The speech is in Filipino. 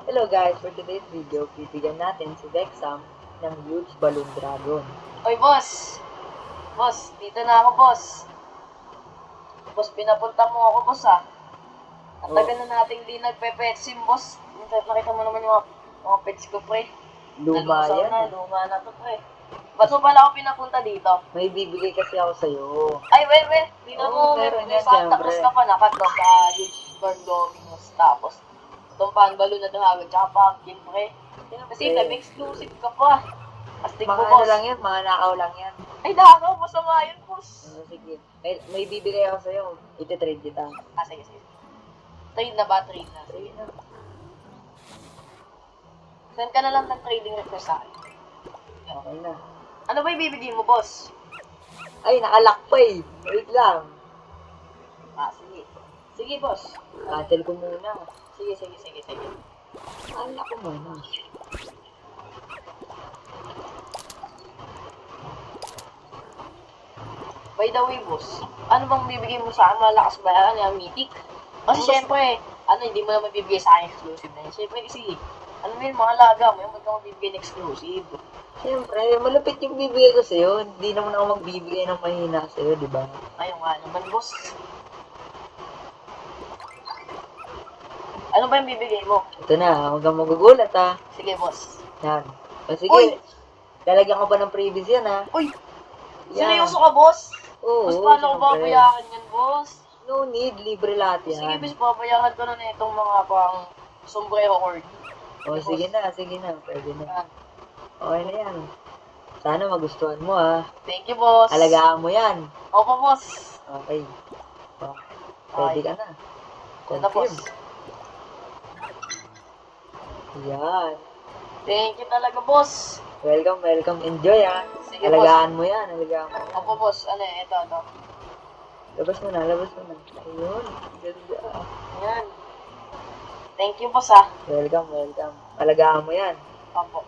Hello guys, for today's video, bibigyan natin si Vexam ng huge balloon dragon. Oy, boss! Boss, dito na ako, boss. Boss, pinapunta mo ako, boss, ah. Ang tagal na nating di nagpe-petsim, boss. Nakita mo naman yung mga pets ko, pre. Luma Nalusaw yan. na, luma na to, pre. Ba't mo pala ako pinapunta dito? May bibigay kasi ako sa'yo. Ay, wait. Tingnan Oo, mo, meron may yan, Santa syempre. Cruz ka pa, nakatlog ka, huge burn Domino's. Tapos, itong panbalon na dahagod, tsaka pumpkin, pre. Kasi time exclusive ka pa. Astig Mga mo, ano boss. lang yan, mga nakaw lang yan. Ay, dakaw, masama yun, boss. Sige. May bibigay ako sa'yo. Iti-trade kita. Ah, sige. Trade na ba? Trade na. Sige na. Send ka na lang ng trading request sa akin. Okay na. Ano ba ibibigay mo, boss? Ay, nakalock pa eh. Wait lang. Ah, sige. Sige, boss. Cancel ko muna. Sige. Nakalock ko muna. By the way, boss, ano bang bibigay mo sa akin? Malakas ba yan? Yung mythic? Kasi Boss. syempre, hindi mo naman bibigay sa akin exclusive na yun. Syempre kasi, ano mo yun, mga laga mo, yung ba't ka mo bibigay ng exclusive? Siyempre, malupit yung bibigay ko sa'yo. Hindi naman ako magbibigay ng mahina sa'yo, di ba? Ayun nga naman, boss. Ano ba yung bibigay mo? Ito na, huwag kang magugulat ha. Sige, boss. Yan. O sige, Uy! lalagyan ko pa ng previous yan ha. Uy! Yan. Seryoso ka, boss? Oo, Boss, paano ko syempre. babayaran yan, boss? No need, libre lahat yan. Sige, boss, babayaran ko na itong mga pang sombrero cord. O sige na, pwede na. Yan. Okay na yan. Sana magustuhan mo ha. Thank you, boss. Alagaan mo yan. Opo, boss. Okay. O, pwede ka na. Yan na, boss. Yan. Thank you talaga, boss. Welcome. Enjoy ha. Sige, Alagaan mo yan. Opo, boss. Ano eh, ito. Labas mo na. Ayun. Ganda. Yan. Thank you, boss, ah. Welcome. Alagaan mo yan. Opo.